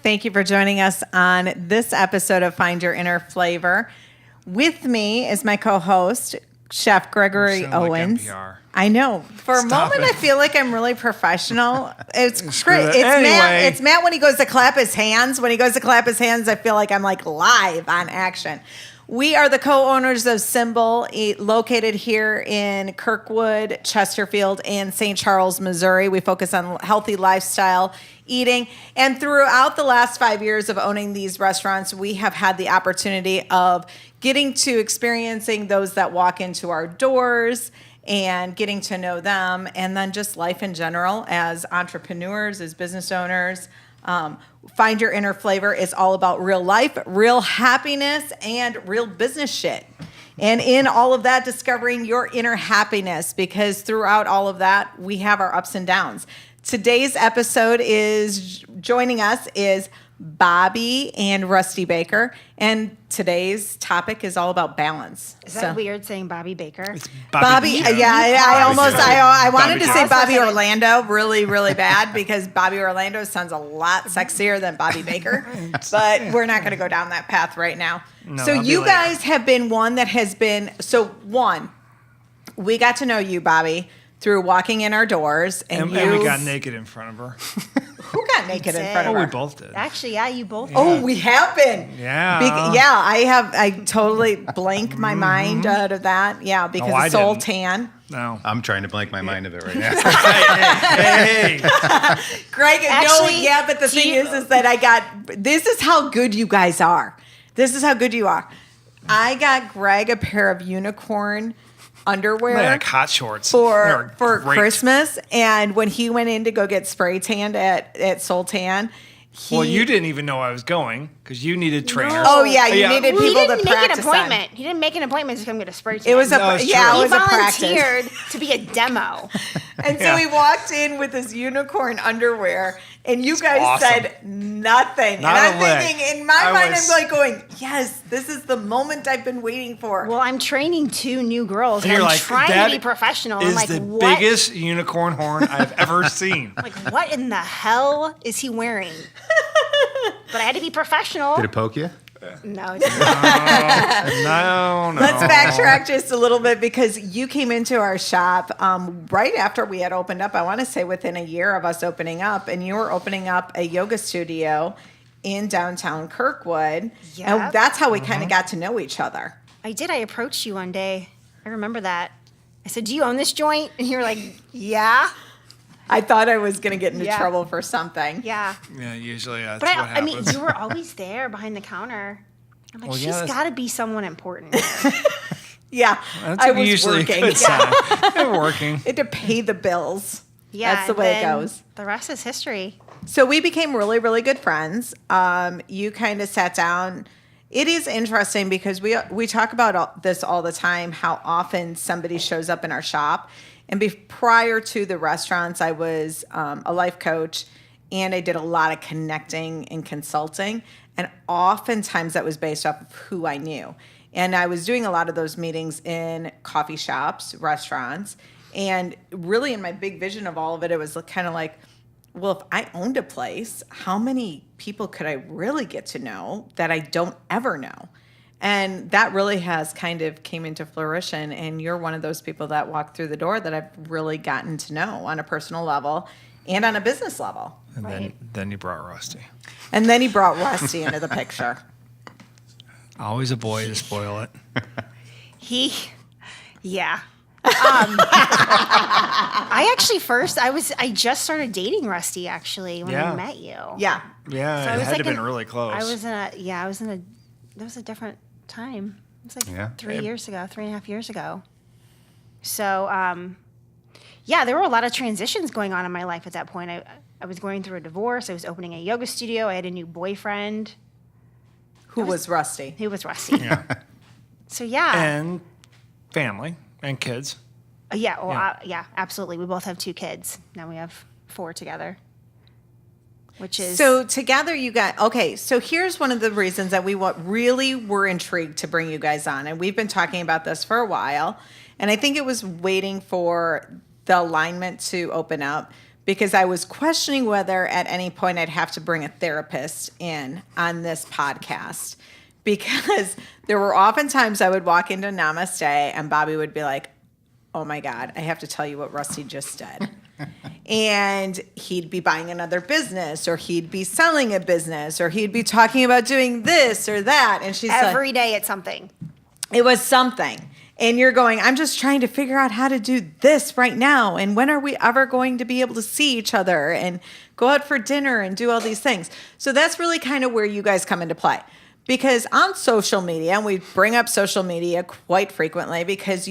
Thank you for joining us on this episode of Find Your Inner Flavor. With me is my co-host, Chef Gregory Owens. Like NPR. I know. For a moment, I feel like I'm really professional. It's great. It's Matt when he goes to clap his hands. When he goes to clap his hands, I feel like I'm like live on action. We are the co-owners of Symbol, located here in Kirkwood, Chesterfield, and St. Charles, Missouri. We focus on healthy lifestyle eating. And throughout the last 5 years of owning these restaurants, we have had the opportunity of getting to experiencing those that walk into our doors and getting to know them, and then just life in general as entrepreneurs, as business owners. Find Your Inner Flavor is all about real life, real happiness, and real business shit. And in all of that, discovering your inner happiness, because throughout all of that, we have our ups and downs. Today's episode joining us is Bobbi and Rusty Baker, and today's topic is all about balance. Is that weird saying Bobby Baker? It's Bobby, I wanted to say Bobby Orlando really, really bad because Bobby Orlando sounds a lot sexier than Bobby Baker, but we're not going to go down that path right now. No, so you guys have been one that has been, we got to know you, Bobbi, through walking in our doors, and we got naked in front of her. Who got naked in front of her? Oh, we both did. Actually, yeah, you both. Oh, we have been. Yeah. I totally blank my mind out of that. Yeah, because of Soul Tan. No. I'm trying to blank my mind of it right now. hey. Greg, but the thing is that this is how good you guys are. This is how good you are. I got Greg a pair of unicorn underwear, like hot shorts for Christmas, and when he went in to go get spray tanned at Soul Tan, you didn't even know I was going because you needed trainers. No. Oh yeah, you needed people to practice on. He didn't make an appointment to come get a spray tan. It was a practice. He volunteered to be a demo, and so he walked in with his unicorn underwear. And you guys said nothing. Not and I'm a thinking, lick. in my mind, I'm like going, yes, this is the moment I've been waiting for. Well, I'm training 2 new girls, and you're I'm trying to be professional. Is I'm like, the what? biggest unicorn horn I've ever seen. Like, what in the hell is he wearing? But I had to be professional. Did it poke you? No. No. Let's backtrack just a little bit because you came into our shop right after we had opened up. I want to say within a year of us opening up, and you were opening up a yoga studio in downtown Kirkwood. Yeah. And that's how we kind of got to know each other. I did. I approached you one day. I remember that. I said, "Do you own this joint?" And you were like, "Yeah." I thought I was going to get into trouble for something. Yeah. Yeah, usually that's what happens. I mean, you were always there behind the counter. I'm like, she's got to be someone important. Yeah, I was usually working. A good sign. They're working. It to pay the bills. Yeah, that's the way it goes. The rest is history. So we became really, really good friends. You kind of sat down. It is interesting because we talk about this all the time, how often somebody shows up in our shop. And prior to the restaurants, I was a life coach, and I did a lot of connecting and consulting. And oftentimes that was based off of who I knew. And I was doing a lot of those meetings in coffee shops, restaurants. And really in my big vision of all of it, it was kind of like, well, if I owned a place, how many people could I really get to know that I don't ever know? And that really has kind of came into fruition. And you're one of those people that walk through the door that I've really gotten to know on a personal level and on a business level. And then you brought Rusty. And then he brought Rusty into the picture. Always a boy to spoil it. Yeah. I just started dating Rusty actually when I met you. Yeah. Yeah, so it had to have been really close. That was a different time. It was like 3.5 years ago. So, there were a lot of transitions going on in my life at that point. I was going through a divorce. I was opening a yoga studio. I had a new boyfriend. Who was Rusty? Yeah. So, yeah. And family and kids. Yeah, absolutely. We both have 2 kids. Now we have 4 together. So together you got, okay, so here's one of the reasons that we really were intrigued to bring you guys on. And we've been talking about this for a while. And I think it was waiting for the alignment to open up. because I was questioning whether at any point I'd have to bring a therapist in on this podcast, because there were often times I would walk into Namaste and Bobbi would be like, oh my God, I have to tell you what Rusty just did. And he'd be buying another business, or he'd be selling a business, or he'd be talking about doing this or that. And she's Every day it's something. It was something. And you're going, I'm just trying to figure out how to do this right now. And when are we ever going to be able to see each other and go out for dinner and do all these things? So that's really kind of where you guys come into play. Because on social media, and we bring up social media quite frequently, because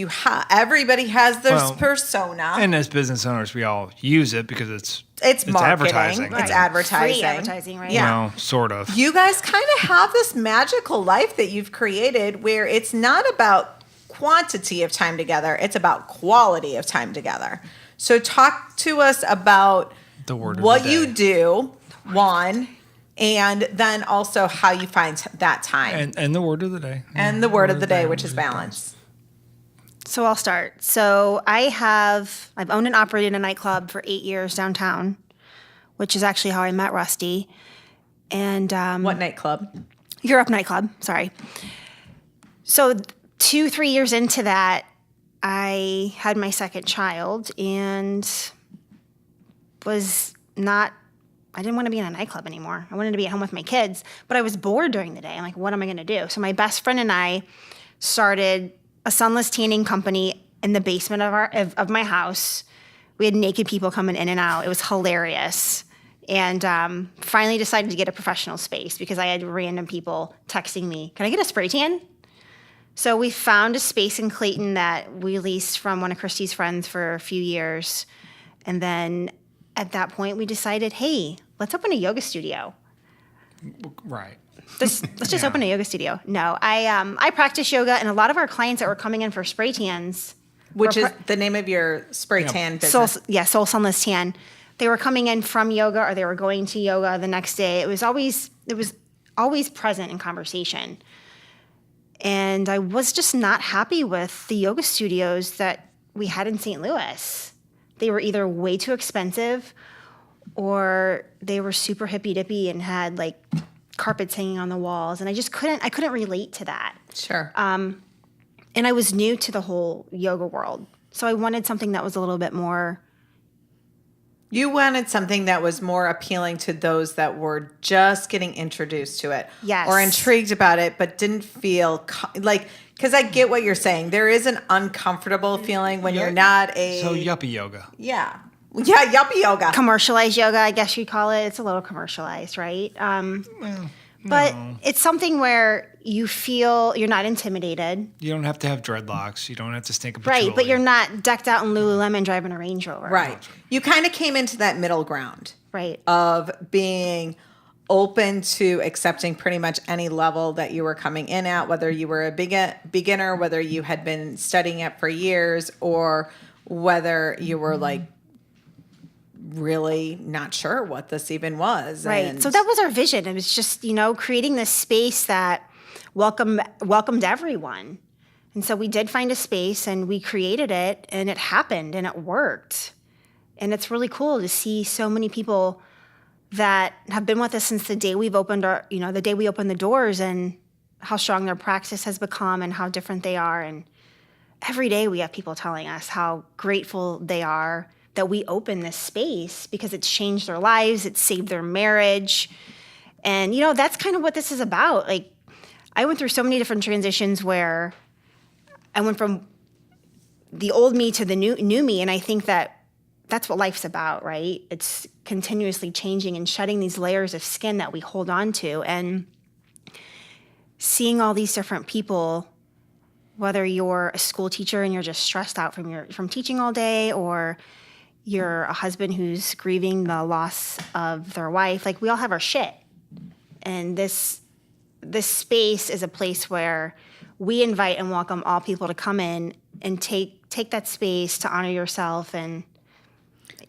everybody has their persona. And as business owners, we all use it because it's marketing. Advertising. It's advertising. Free advertising, right? Yeah. Well, sort of. You guys kind of have this magical life that you've created where it's not about quantity of time together. It's about quality of time together. So talk to us about what you do, one, and then also how you find that time. And the word of the day. And the word of the day, which is balance. So I'll start. So I've owned and operated a nightclub for 8 years downtown, which is actually how I met Rusty. And what nightclub? Europe nightclub, sorry. So 2-3 years into that, I had my second child and I didn't want to be in a nightclub anymore. I wanted to be at home with my kids, but I was bored during the day. I'm like, what am I going to do? So my best friend and I started a sunless tanning company in the basement of my house. We had naked people coming in and out. It was hilarious. And finally decided to get a professional space because I had random people texting me, can I get a spray tan? So we found a space in Clayton that we leased from one of Christy's friends for a few years. And then at that point, we decided, hey, let's open a yoga studio. Right. Let's just open a yoga studio. No, I practice yoga, and a lot of our clients that were coming in for spray tans, which is the name of your spray tan business. Soul Sunless Tan. They were coming in from yoga, or they were going to yoga the next day. It was always present in conversation. And I was just not happy with the yoga studios that we had in St. Louis. They were either way too expensive, or they were super hippy-dippy and had like carpets hanging on the walls. And I couldn't relate to that. Sure. And I was new to the whole yoga world. So I wanted something that was a little bit more. You wanted something that was more appealing to those that were just getting introduced to it. Yes. Or intrigued about it, but didn't feel because I get what you're saying. There is an uncomfortable feeling when you're not So yuppie yoga. Yeah. Yeah, yuppie yoga. Commercialized yoga, I guess you'd call it. It's a little commercialized, right? But it's something where you feel you're not intimidated. You don't have to have dreadlocks. You don't have to stink a patchouli. Right, but you're not decked out in Lululemon driving a Range Rover. Right. You kind of came into that middle ground. Right. Of being open to accepting pretty much any level that you were coming in at, whether you were a beginner, whether you had been studying it for years, or whether you were like really not sure what this even was. Right. And so that was our vision. It was just, creating this space that welcomed everyone. And so we did find a space and we created it, and it happened and it worked. And it's really cool to see so many people that have been with us since the day we've opened the day we opened the doors, and how strong their practice has become and how different they are. And every day we have people telling us how grateful they are that we opened this space because it's changed their lives, it's saved their marriage. And, that's kind of what this is about. Like, I went through so many different transitions where I went from the old me to the new me, and I think that's what life's about, right? It's continuously changing and shedding these layers of skin that we hold on to, and seeing all these different people, whether you're a school teacher and you're just stressed out from teaching all day, or you're a husband who's grieving the loss of their wife. Like, we all have our shit. And this space is a place where we invite and welcome all people to come in and take that space to honor yourself and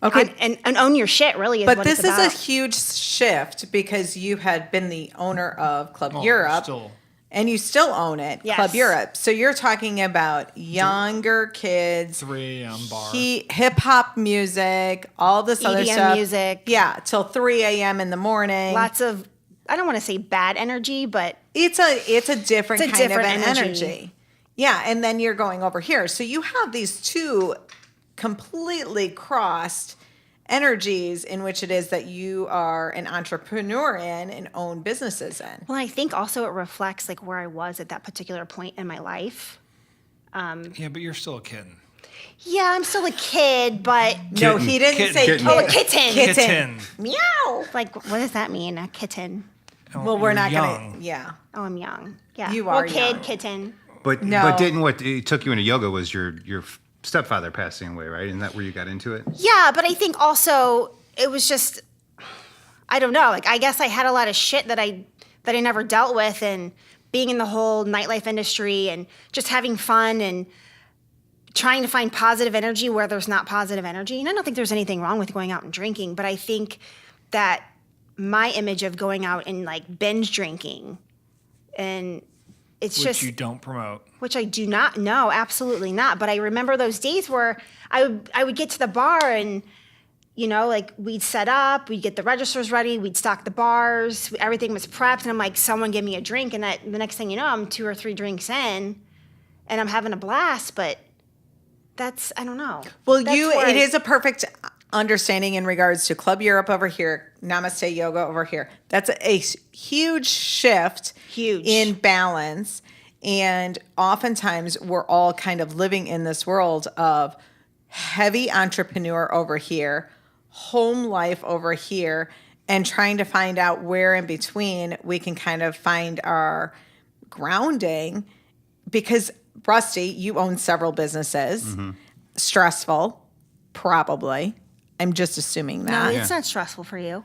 own your shit, really, is but what this it's about. is a huge shift, because you had been the owner of Club Europe. Still. And you still own it, Yes. Club Europe. So you're talking about younger kids, 3 a.m. bar. hip hop music, all this other EDM stuff. music. Yeah, till 3 a.m. in the morning. Lots of, I don't want to say bad energy, but It's a different It's a kind different of an energy. energy. Yeah, and then you're going over here. So you have these two completely crossed energies in which it is that you are an entrepreneur in and own businesses in. well, I think also it reflects like where I was at that particular point in my life. Yeah, but you're still a kitten. Yeah, I'm still a kid, but No, he didn't Kitten. say Kitten. oh, a kid. kitten. Kitten. Kitten. Meow. Like, what does that mean? A kitten? Oh, Well, we're you're not young. going to, yeah. Oh, I'm young. Yeah. You well, are kid, young. kitten. But No. didn't what it took you into yoga was your stepfather passing away, right? Isn't that where you got into it? Yeah, but I think also it was just, I don't know. Like, I guess I had a lot of shit that I never dealt with, and being in the whole nightlife industry and just having fun and trying to find positive energy where there's not positive energy. And I don't think there's anything wrong with going out and drinking, but I think that my image of going out and like binge drinking, and it's Which just you don't promote. which I do not know, absolutely not. But I remember those days where I would get to the bar and, you know, like we'd set up, we'd get the registers ready, we'd stock the bars, everything was prepped, and I'm like, someone give me a drink, and that the next thing you know, I'm 2 or 3 drinks in, and I'm having a blast. But that's, I don't know. Well, That's where it is a perfect understanding in regards to Club Europe over here, Namaste Yoga over here. That's a huge shift Huge. in balance. And oftentimes we're all kind of living in this world of heavy entrepreneur over here, home life over here, and trying to find out where in between we can kind of find our grounding. Because Rusty, you own several businesses. Mm-hmm. Stressful, probably. I'm just assuming No, that. it's not stressful for you.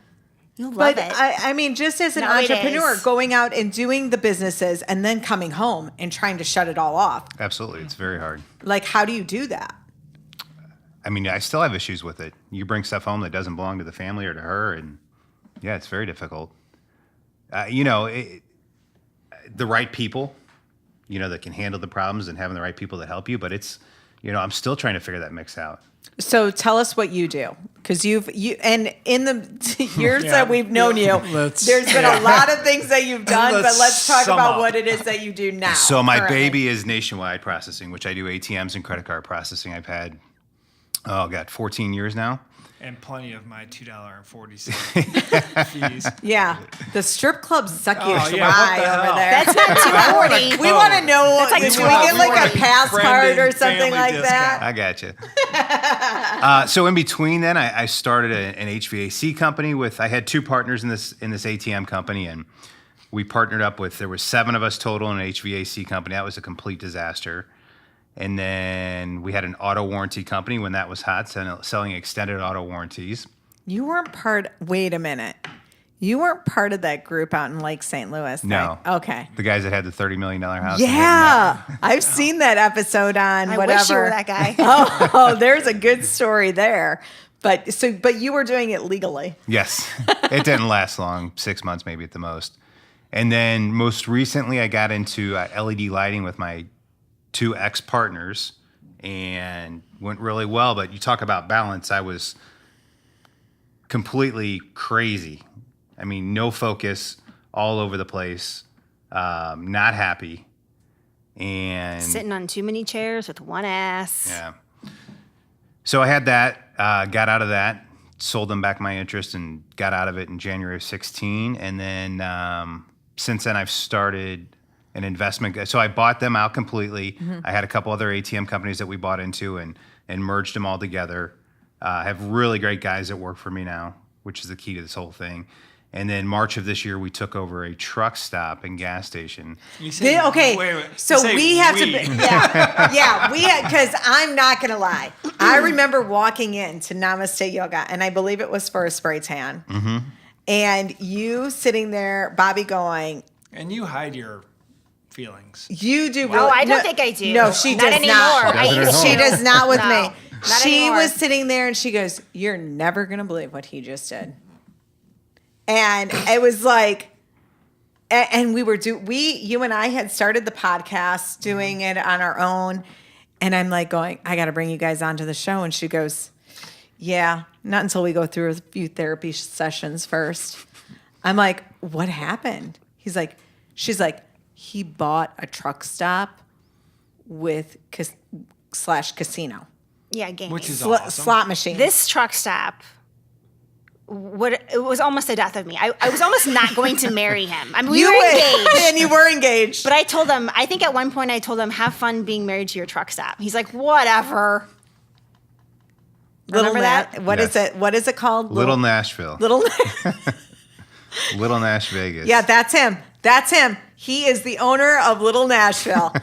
You love But it. I mean, just as an No, it entrepreneur, is. going out and doing the businesses and then coming home and trying to shut it all off. Absolutely, it's very hard. Like, how do you do that? I mean, I still have issues with it. You bring stuff home that doesn't belong to the family or to her, and yeah, it's very difficult. The right people, that can handle the problems and having the right people that help you. But it's, I'm still trying to figure that mix out. So tell us what you do, because and in the years Yeah. that we've known you, Let's- there's been a lot of things that you've done. But let's talk sum about up. what it is that you do now. So my currently. baby is nationwide processing, which I do ATMs and credit card processing. I've had, 14 years now. And plenty of my $2.40 fees. Yeah, the strip clubs suck you Oh, dry yeah, what the over hell? there. That's not 240. We want to know. That's like Should we $12. get like a We pass want a card or friend and something family like discount. that? I got you. So in between then, I started an HVAC company I had 2 partners in this ATM company, and we partnered up there were 7 of us total in an HVAC company. That was a complete disaster. And then we had an auto warranty company when that was hot, selling extended auto warranties. You weren't part. Wait a minute. You weren't part of that group out in Lake St. Louis. No. Okay. The guys that had the $30 million house. Yeah, I've seen that episode on I whatever. wish you were that guy. Oh, there's a good story there. But you were doing it legally. Yes. It didn't last long, 6 months maybe at the most. And then most recently I got into LED lighting with my 2 ex-partners and went really well. But you talk about balance, I was completely crazy. I mean, no focus, all over the place, not happy. And Sitting on too many chairs with one ass. yeah. So I had that, got out of that, sold them back my interest and got out of it in January of 16. And then since then I've started an investment. So I bought them out completely. Mm-hmm. I had a couple other ATM companies that we bought into and merged them all together. I have really great guys that work for me now, which is the key to this whole thing. And then March of this year, we took over a truck stop and gas station. You say, Okay, wait. so You say we have to. Because I'm not gonna lie. I remember walking into Namaste Yoga, and I believe it was for a spray tan. Mm-hmm. And you sitting there, Bobby going, And you hide your feelings. "You do." Oh, I don't think I do. No, she Not does anymore. not. She does it at She home. does not with No, me. not She anymore. was sitting there, and she goes, "You're never gonna believe what he just did." And it was like, And you and I had started the podcast doing it on our own. And I'm like going, I got to bring you guys onto the show. And she goes, yeah, not until we go through a few therapy sessions first. I'm like, what happened? She's like, he bought a truck stop with /casino. Yeah, gaming. Which is awesome. Slot machine. This truck stop, it was almost the death of me. I was almost not going to marry him. I mean, we were engaged. And you were engaged. But I told him, I think at one point I told him, have fun being married to your truck stop. He's like, whatever. Remember that? What is it? What is it called? Little Nashville. Little Nash Vegas. Yeah, that's him. That's him. He is the owner of Little Nashville.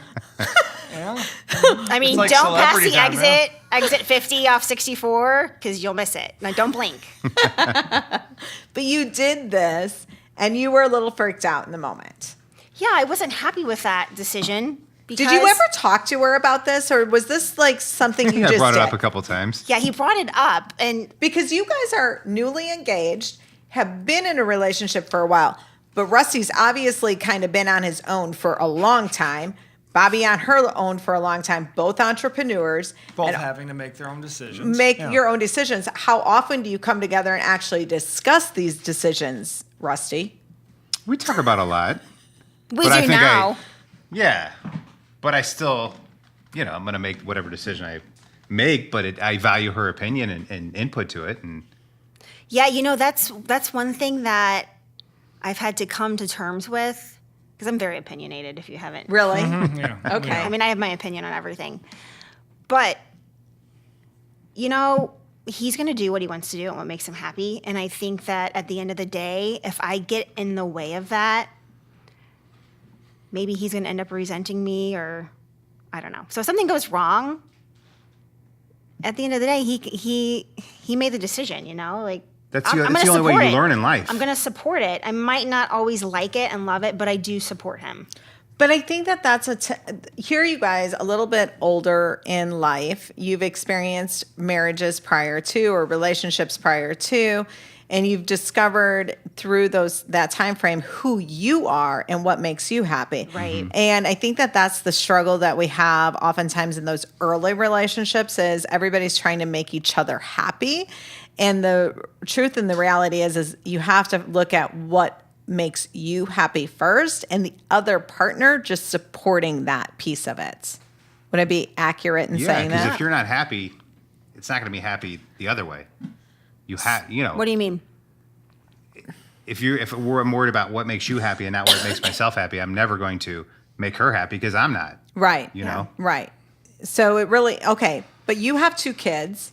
I mean, like don't pass celebrity the time, exit 50 off 64 because you'll miss it. Now, don't blink. But you did this, and you were a little freaked out in the moment. Yeah, I wasn't happy with that decision. Did you ever talk to her about this, or was this like something you just I brought did? it up a couple times. Yeah, he brought it up, and Because you guys are newly engaged, have been in a relationship for a while, but Rusty's obviously kind of been on his own for a long time. Bobbi on her own for a long time, both entrepreneurs. Both and having to make their own decisions. make Yeah. your own decisions. How often do you come together and actually discuss these decisions, Rusty? We talk about a lot. we But I do think now. Yeah. But I still, I'm going to make whatever decision I make, but I value her opinion and input to it. And Yeah, that's one thing that I've had to come to terms with because I'm very opinionated. If you haven't, Really? Yeah. Okay. Yeah. I mean, I have my opinion on everything, but he's going to do what he wants to do and what makes him happy. And I think that at the end of the day, if I get in the way of that, maybe he's going to end up resenting me, or I don't know. So if something goes wrong, at the end of the day, he made the decision. that's I'm the gonna only way support you it. learn in life. I'm going to support it. I might not always like it and love it, but I do support him. But I think that that's here you guys a little bit older in life. You've experienced marriages prior to or relationships prior to, and you've discovered through that time frame who you are and what makes you happy. Right. And I think that that's the struggle that we have oftentimes in those early relationships is everybody's trying to make each other happy. And the truth and the reality is you have to look at what makes you happy first and the other partner just supporting that piece of it. Would I be accurate in saying because that? if you're not happy, it's not going to be happy the other way. What do you mean? If we're worried about what makes you happy and not what makes myself happy, I'm never going to make her happy because I'm not. Right. You know? Right. So it really, okay. But you have two kids.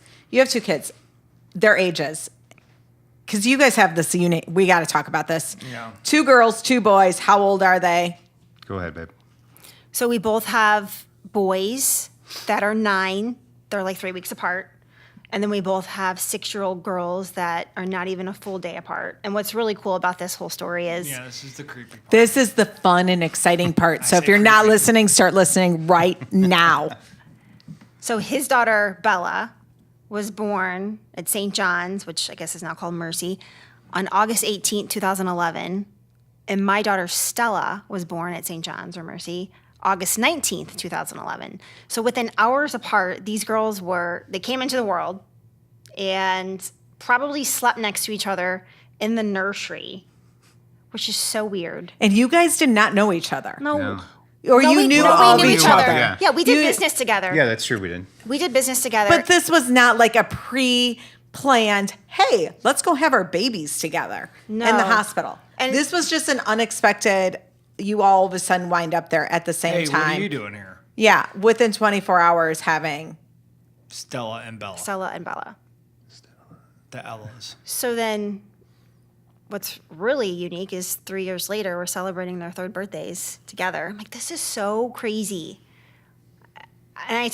Their ages. Because you guys have this unit. We got to talk about this. Yeah. 2 girls, 2 boys. How old are they? Go ahead, babe. So we both have boys that are 9. They're like 3 weeks apart. And then we both have 6-year-old girls that are not even a full day apart. And what's really cool about this whole story is Yeah, this is the creepy part. This is the fun and exciting part. So if you're not listening, start listening right now. so his daughter, Bella, was born at St. John's, which I guess is now called Mercy, on August 18th, 2011. And my daughter, Stella, was born at St. John's or Mercy August 19th, 2011. So within hours apart, these girls they came into the world and probably slept next to each other in the nursery, which is so weird. And you guys did not know each other. No. No. Or you knew all we knew each each other. other. Yeah, we did business together. Yeah, that's true. We did. We did business together. But this was not like a pre-planned, hey, let's go have our babies together in the No. hospital. And- this was just an unexpected, you all of a sudden wind up there at the same Hey, time. what are you doing here? Yeah, within 24 hours having. Stella and Bella. Stella and Bella. The Ellas. So then what's really unique is 3 years later, we're celebrating their 3rd birthdays together. I'm like, this is so crazy. And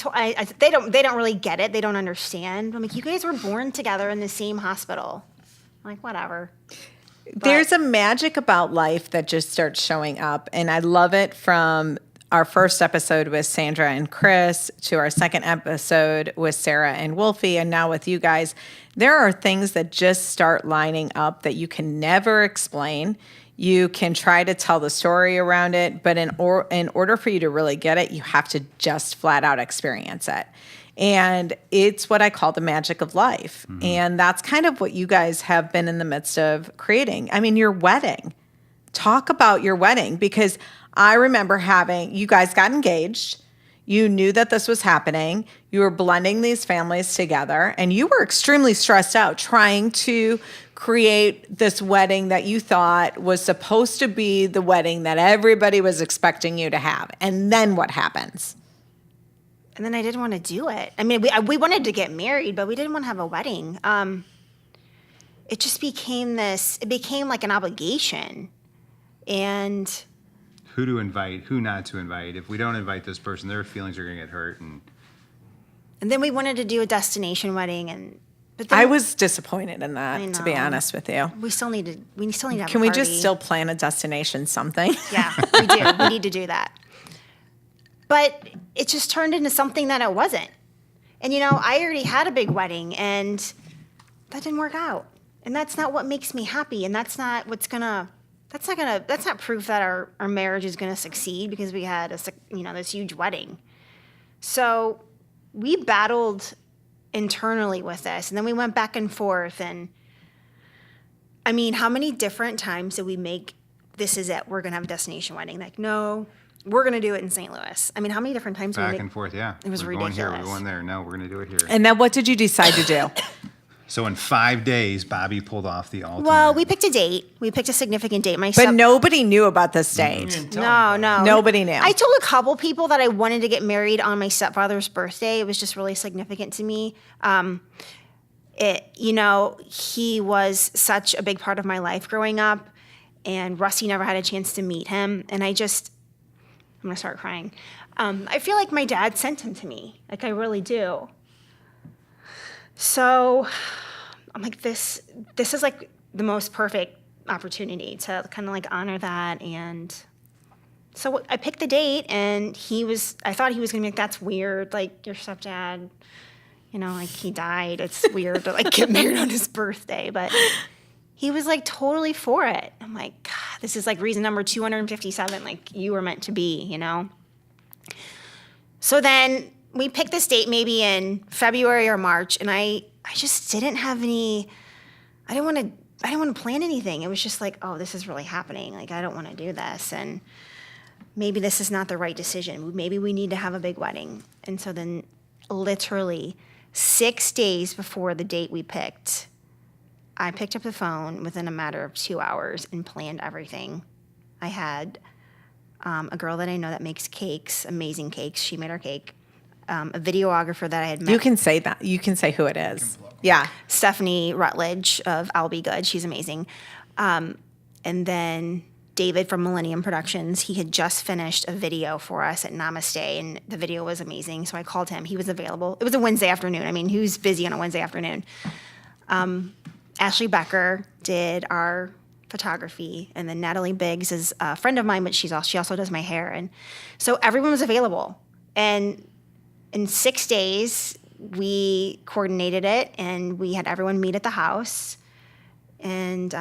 they don't really get it. They don't understand. I'm like, you guys were born together in the same hospital. I'm like, whatever. There's a magic about life that just starts showing up. And I love it from our first episode with Sandra and Chris to our second episode with Sarah and Wolfie, and now with you guys. There are things that just start lining up that you can never explain. You can try to tell the story around it, but in order for you to really get it, you have to just flat out experience it. And it's what I call the magic of life. Mm-hmm. And that's kind of what you guys have been in the midst of creating. I mean, your wedding. Talk about your wedding, because I remember you guys got engaged. You knew that this was happening. You were blending these families together, and you were extremely stressed out trying to create this wedding that you thought was supposed to be the wedding that everybody was expecting you to have. And then what happens? And then I didn't want to do it. I mean, we wanted to get married, but we didn't want to have a wedding. It just became like an obligation. And who to invite, who not to invite. If we don't invite this person, their feelings are going to get hurt. And then we wanted to do a destination wedding, but I was disappointed in that, to be honest with you. We still need to have a party. Can we just still plan a destination something? Yeah, we do. We need to do that. But it just turned into something that it wasn't. And I already had a big wedding, and that didn't work out. And that's not what makes me happy, and that's not proof that our marriage is gonna succeed, because we had this huge wedding. So we battled internally with this, and then we went back and forth. And I mean, how many different times did we make this is it, we're gonna have a destination wedding? Like, no, we're gonna do it in St. Louis. I mean, how many different times back and forth? Yeah, it was ridiculous. We're going here, we're going there. No, we're gonna do it here. And then what did you decide to do? So in 5 days, Bobbi pulled off the ultimate. Well, we picked a date. We picked a significant date. But nobody knew about this date. No. Nobody knew. I told a couple people that I wanted to get married on my stepfather's birthday. It was just really significant to me. He was such a big part of my life growing up, and Rusty never had a chance to meet him. And I'm going to start crying. I feel like my dad sent him to me. Like, I really do. So I'm like, this is like the most perfect opportunity to kind of like honor that. And so I picked the date, and I thought he was going to be like, that's weird. Like, your stepdad, like, he died. It's weird to like get married on his birthday. But he was like totally for it. I'm like, God, this is like reason number 257. Like, you were meant to be, So then we picked this date maybe in February or March, and I just didn't have any. I didn't want to plan anything. It was just like, oh, this is really happening. Like, I don't want to do this, and maybe this is not the right decision. Maybe we need to have a big wedding. And so then, literally 6 days before the date we picked, I picked up the phone within a matter of 2 hours and planned everything. I had a girl that I know that makes cakes, amazing cakes. She made our cake. A videographer that I had met. You can say that. You can say who it is. Yeah. Stephanie Rutledge of I'll Be Good. She's amazing. And then David from Millennium Productions. He had just finished a video for us at Namaste, and the video was amazing. So I called him. He was available. It was a Wednesday afternoon. I mean, who's busy on a Wednesday afternoon? Ashley Becker did our photography, and then Natalie Biggs is a friend of mine, but she also does my hair. And so everyone was available. And in 6 days, we coordinated it, and we had everyone meet at the house. And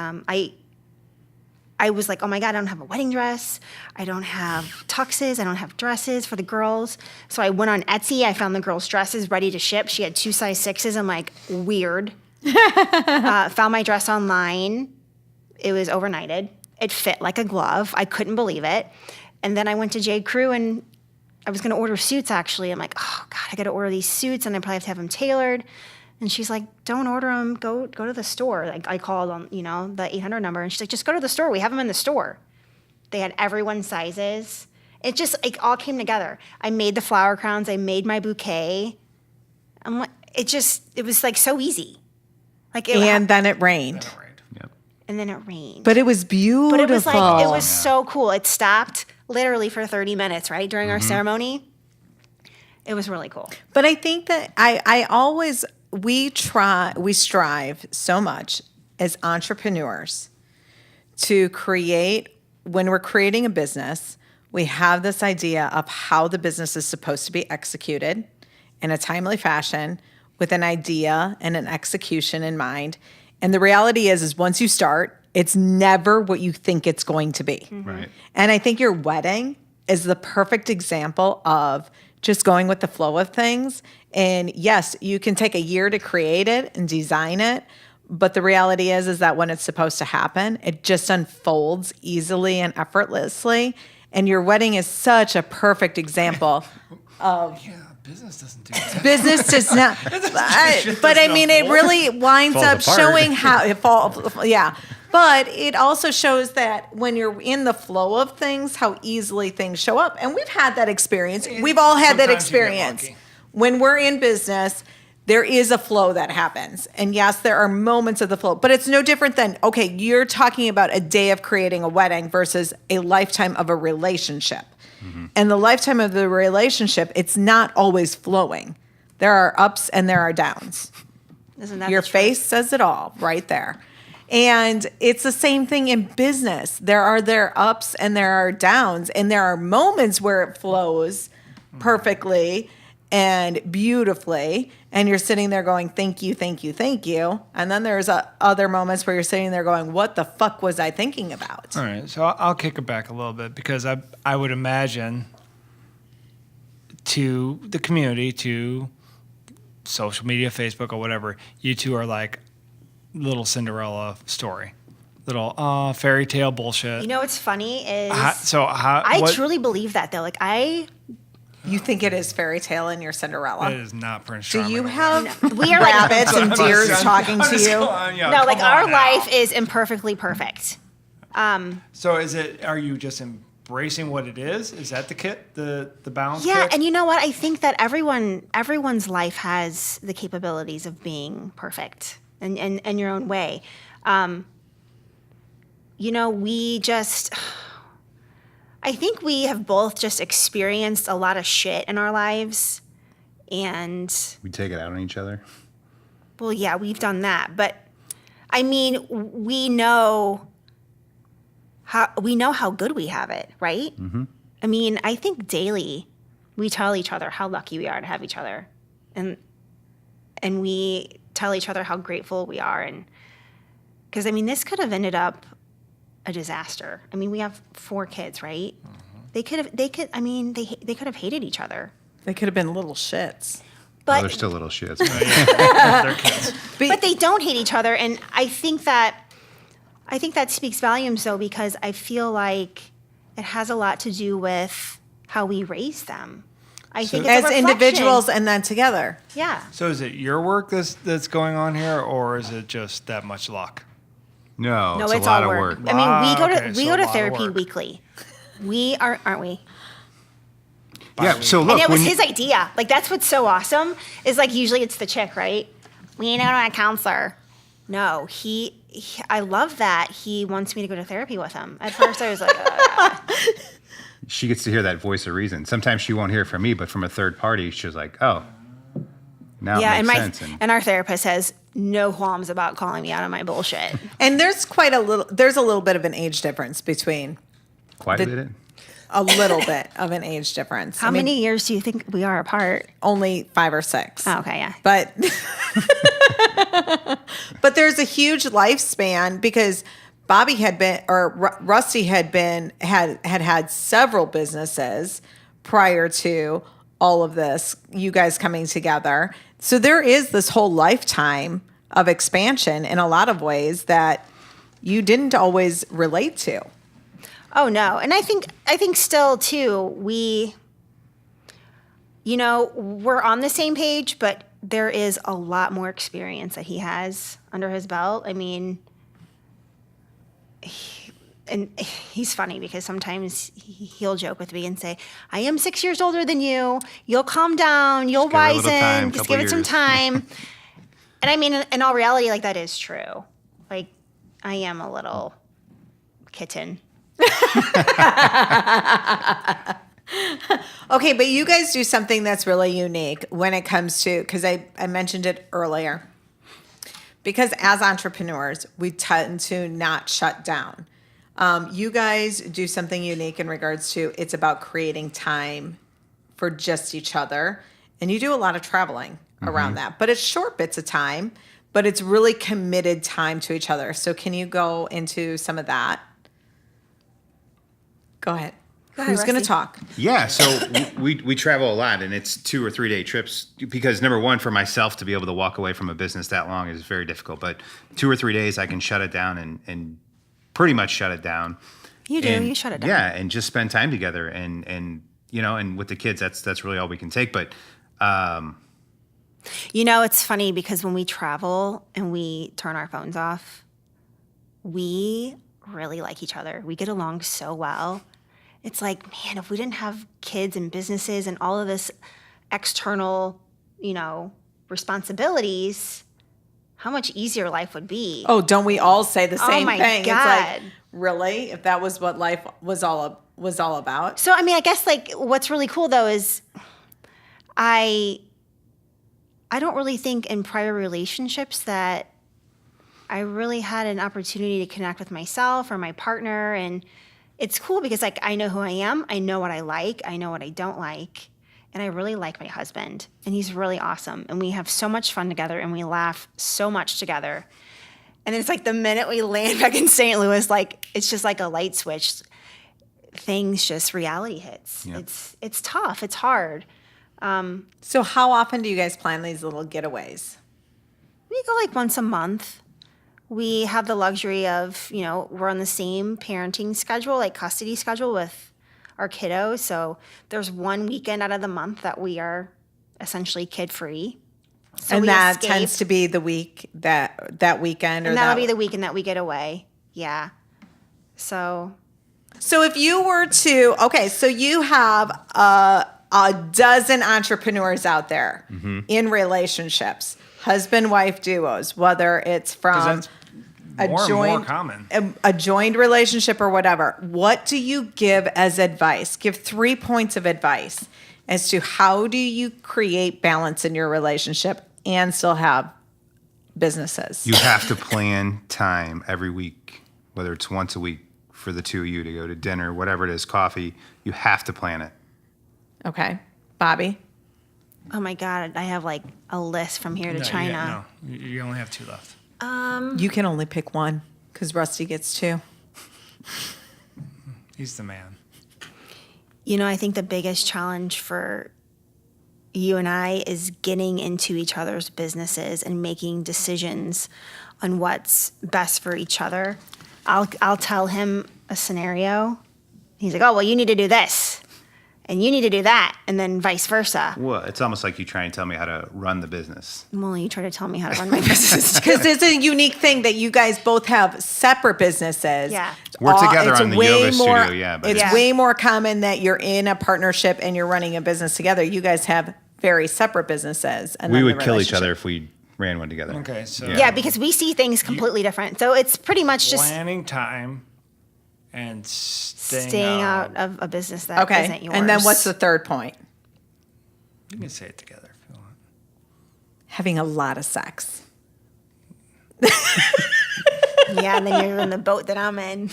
I was like, oh my God, I don't have a wedding dress. I don't have tuxes. I don't have dresses for the girls. So I went on Etsy. I found the girls' dresses ready to ship. She had 2 size 6s. I'm like, weird. Found my dress online. It was overnighted. It fit like a glove. I couldn't believe it. And then I went to J. Crew, and I was going to order suits, actually. I'm like, oh, God, I got to order these suits, and I probably have to have them tailored. And she's like, don't order them. Go to the store. Like, I called on, the 800 number, and she's like, just go to the store. We have them in the store. They had everyone's sizes. It just all came together. I made the flower crowns. I made my bouquet. It was like so easy. Then it rained. Yep. And then it rained. But it was beautiful. But it was so cool. It stopped literally for 30 minutes, right, during our ceremony. It was really cool. But I think that we strive so much as entrepreneurs to create, when we're creating a business, we have this idea of how the business is supposed to be executed in a timely fashion with an idea and an execution in mind. And the reality is once you start, It's never what you think it's going to be. Right. And I think your wedding is the perfect example of just going with the flow of things. And yes, you can take a year to create it and design it, but the reality is that when it's supposed to happen, it just unfolds easily and effortlessly. And your wedding is such a perfect examal of business doesn't do that. business does not. But I mean, it really winds Falls up apart. showing how it falls. Yeah. But it also shows that when you're in the flow of things, how easily things show up. And we've had that experience. We've all had that Sometimes you get experience. lucky. When we're in business, there is a flow that happens. And yes, there are moments of the flow, but it's no different than, okay, you're talking about a day of creating a wedding versus a lifetime of a relationship. And the lifetime of the relationship, it's not always flowing. There are ups and there are downs. Isn't that Your the truth? face says it all right there. And it's the same thing in business. There are their ups and there are downs. And there are moments where it flows perfectly and beautifully. And you're sitting there going, thank you, thank you, thank you. And then there's other moments where you're sitting there going, what the fuck was I thinking about? All right, so I'll kick it back a little bit because I would imagine to the community, to social media, Facebook or whatever, you two are like little Cinderella story, little fairy tale bullshit. You know what's funny is I truly believe that though. Like You think it is fairy tale in your Cinderella? It is not Prince Do Charming. you have we are like rabbits and deers talking to you? no, like our life is imperfectly perfect. So are you just embracing what it is? Is that the kit, the balance Yeah, kit? and you know what? I think that everyone's life has the capabilities of being perfect in your own way. You know, I think we have both just experienced a lot of shit in our lives, and We take it out on each other. well, yeah, we've done that. But I mean, we know how good we have it, right? Mm-hmm. I mean, I think daily we tell each other how lucky we are to have each other, and we tell each other how grateful we are, and because I mean, this could have ended up a disaster. I mean, we have 4 kids, right? Mm-hmm. They could have hated each other. They could have been little shits. But They're still little shits. They're kids. but they don't hate each other, and I think that speaks volumes though, because I feel like it has a lot to do with how we raise them. I think it's a As reflection. individuals and then together. Yeah. So is it your work that's going on here, or is it just that much luck? No, No, it's it's a lot all of work. work. I mean, Okay, we so go a to lot of therapy work. weekly. We aren't we? Yeah, so look. And it was when his idea. Like, that's what's so awesome is like usually it's the chick, right? We need to go to a counselor. No, I love that he wants me to go to therapy with him. At first I was like, she gets to hear that voice of reason. Sometimes she won't hear it from me, but from a third party, she's like, oh, now yeah, it and makes sense. and our therapist has no qualms about calling me out on my bullshit. And there's a little bit of an age difference between Quite a bit. a little bit of an age difference. How many years do you think we are apart? Only 5 or 6. Oh, okay, yeah. But but there's a huge lifespan because Bobby Rusty had several businesses prior to all of this, you guys coming together. So there is this whole lifetime of expansion in a lot of ways that you didn't always relate to. Oh no, and I think still too we're on the same page, but there is a lot more experience that he has under his belt. I mean, he's funny because sometimes he'll joke with me and say, "I am 6 years older than you. You'll calm down. You'll Just give it a little wisen. time, Just couple give it some years." time." And I mean, in all reality, like that is true. Like I am a little kitten. Okay, but you guys do something that's really unique when it comes to, because I mentioned it earlier, because as entrepreneurs, we tend to not shut down. You guys do something unique in regards to it's about creating time for just each other. And you do a lot of traveling around that, but it's short bits of time. but it's really committed time to each other. So can you go into some of that? Go ahead. Who's going to talk? Yeah, so we travel a lot, and it's 2 or 3 day trips because, number one, for myself to be able to walk away from a business that long is very difficult. But 2 or 3 days, I can shut it down and pretty much shut it down. You do. You shut it down. Yeah, and just spend time together, and with the kids, that's really all we can take. But it's funny because when we travel and we turn our phones off, we really like each other. We get along so well. It's like, man, if we didn't have kids and businesses and all of this external, responsibilities, how much easier life would be. Oh, don't we all say the same thing? God. It's like, really? If that was what life was all about? So, I guess, what's really cool, though, is I don't really think in prior relationships that I really had an opportunity to connect with myself or my partner. And it's cool because, I know who I am. I know what I like. I know what I don't like. And I really like my husband. And he's really awesome. And we have so much fun together. And we laugh so much together. And then it's like the minute we land back in St. Louis, it's just like a light switch. Reality hits. Yeah. It's tough. It's hard. So how often do you guys plan these little getaways? We go once a month. We have the luxury of, we're on the same parenting schedule, custody schedule with our kiddos. So there's one weekend out of the month that we are essentially kid-free. So and that tends to be the week that weekend, and that'll be the weekend that we get away. Yeah. So if you were to, so you have a dozen entrepreneurs out there in relationships, husband-wife duos, whether it's from more common. A joined relationship or whatever. What do you give as advice? Give 3 points of advice as to how do you create balance in your relationship and still have businesses. You have to plan time every week, whether it's once a week for the two of you to go to dinner, whatever it is, coffee. You have to plan it. Okay. Bobbi? Oh my God, I have a list from here to China. You only have 2 left. You can only pick one because Rusty gets 2. He's the man. I think the biggest challenge for you and I is getting into each other's businesses and making decisions on what's best for each other. I'll tell him a scenario. He's like, oh, well, you need to do this. And you need to do that, and then vice versa. Well, it's almost like you try and tell me how to run the business. Well, you try to tell me how to run my business. Because it's a unique thing that you guys both have separate businesses. Yeah. We're together on the yoga studio, yeah. But it's way more common that you're in a partnership and you're running a business together. You guys have very separate businesses. And we would kill each other if we ran one together. Okay, so... Yeah, because we see things completely different. So it's pretty much just... planning time and staying out of a business that isn't yours. And then what's the third point? You can say it together if you want. Having a lot of sex. Yeah, and then you're in the boat that I'm in.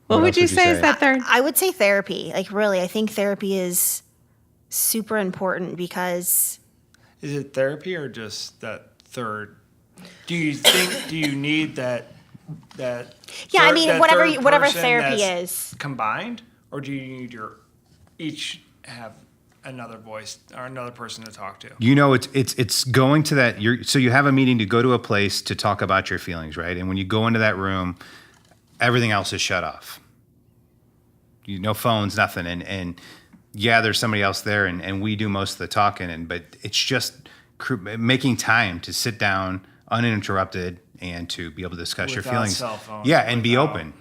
What would you say is that third? I would say therapy. Really, I think therapy is super important because... Is it therapy or just that third? Do you need that whatever therapy is combined, or do you need each have another voice or another person to talk to? It's going to that. So you have a meeting to go to a place to talk about your feelings, right? And when you go into that room, everything else is shut off. No phones, nothing, and yeah, there's somebody else there, and we do most of the talking, but it's just making time to sit down uninterrupted and to be able to discuss your feelings. Cell phone, and be open,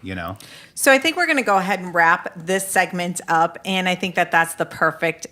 So I think we're going to go ahead and wrap this segment up, and I think that that's the perfect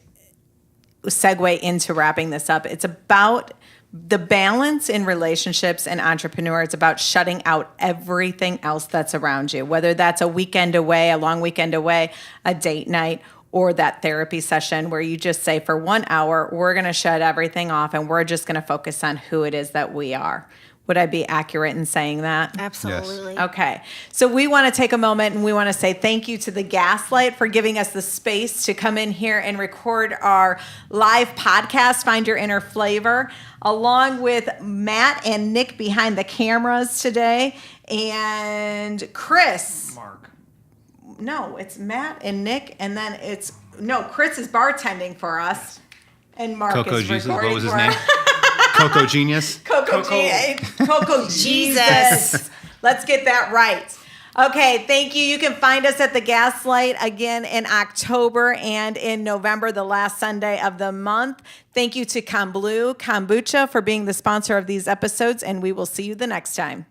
segue into wrapping this up. It's about the balance in relationships and entrepreneur. It's about shutting out everything else that's around you, whether that's a weekend away, a long weekend away, a date night, or that therapy session where you just say for 1 hour, we're going to shut everything off and we're just going to focus on who it is that we are. Would I be accurate in saying that? Absolutely. Yes. Okay. So we want to take a moment and we want to say thank you to the Gaslight for giving us the space to come in here and record our live podcast, Find Your Inner Flavor, along with Matt and Nick behind the cameras today, and Chris. Mark. No, it's Matt and Nick, and then Chris is bartending for us, and Mark Coco is Jesus. recording What was his for name? us. Coco Genius. Coco Jesus. Let's get that right. Okay, thank you. You can find us at the Gaslight again in October and in November, the last Sunday of the month. Thank you to Kombucha for being the sponsor of these episodes, and we will see you the next time.